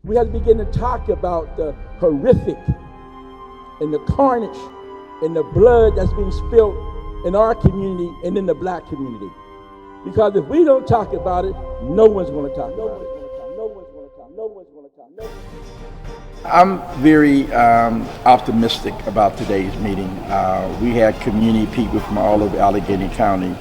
We have to begin to talk about the horrific and the carnage and the blood that's being spilled in our community and in the black community. Because if we don't talk about it, no one's going to talk about it. I'm very optimistic about today's meeting. We had community people from all over Allegheny County,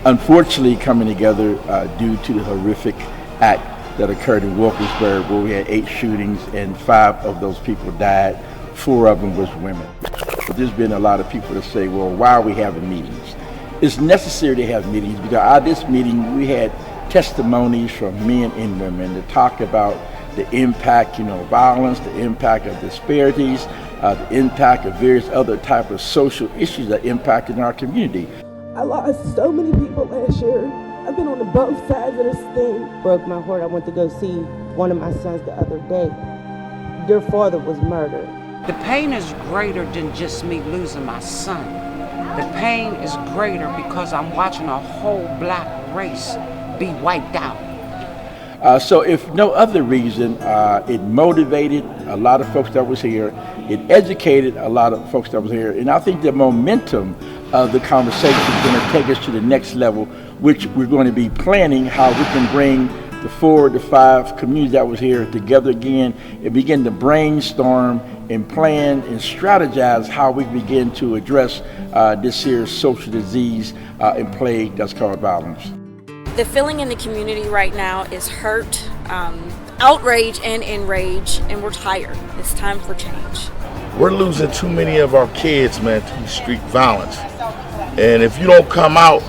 unfortunately coming together due to the horrific act that occurred in Wilkinsburg, where we had 8 shootings and 5 of those people died. 4 of them was women. There's been a lot of people that say, well, why are we having meetings? It's necessary to have meetings because at this meeting we had testimonies from men and women to talk about the impact, violence, the impact of disparities, the impact of various other type of social issues that impact in our community. I lost so many people last year. I've been on both sides of this thing. Broke my heart. I went to go see one of my sons the other day. Their father was murdered. The pain is greater than just me losing my son. The pain is greater because I'm watching a whole black race be wiped out. So if no other reason, it motivated a lot of folks that was here. It educated a lot of folks that was here. And I think the momentum of the conversation is going to take us to the next level, which we're going to be planning how we can bring the 4 to 5 communities that was here together again and begin to brainstorm and plan and strategize how we begin to address this here social disease and plague that's called violence. The feeling in the community right now is hurt, outrage and enrage, and we're tired. It's time for change. We're losing too many of our kids, man, to street violence. And if you don't come out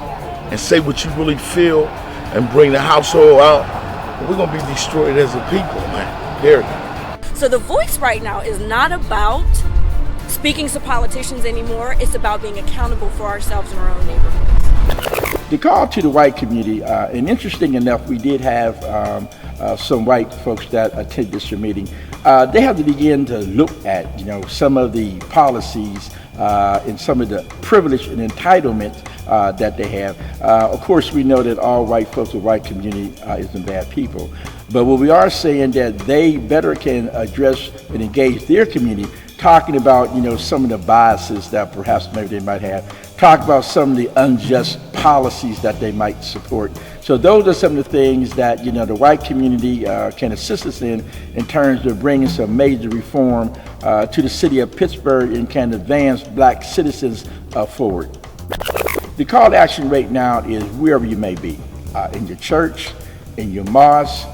and say what you really feel and bring the household out, we're gonna be destroyed as a people, man, period. So the voice right now is not about speaking to politicians anymore. It's about being accountable for ourselves in our own neighborhoods. The call to the white community, and interesting enough, we did have some white folks that attended this meeting. They have to begin to look at, some of the policies and some of the privilege and entitlement that they have. Of course, we know that all white folks, the white community isn't bad people. But what we are saying that they better can address and engage their community, talking about, some of the biases that perhaps maybe they might have, talk about some of the unjust policies that they might support. So those are some of the things that, the white community can assist us in terms of bringing some major reform to the city of Pittsburgh and can advance black citizens forward. The call to action right now is wherever you may be, in your church, in your mosque,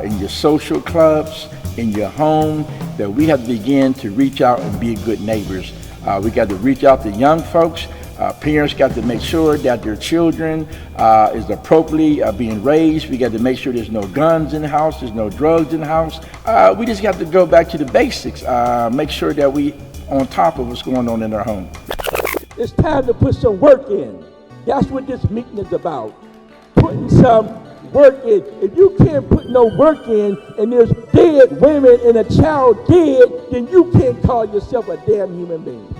in your social clubs, in your home, that we have to begin to reach out and be good neighbors. We got to reach out to young folks. Parents got to make sure that their children is appropriately being raised. We got to make sure there's no guns in the house, there's no drugs in the house. We just got to go back to the basics, make sure that we on top of what's going on in our home. It's time to put some work in. That's what this meeting is about. Putting some work in. If you can't put no work in and there's dead women and a child dead, then you can't call yourself a damn human being.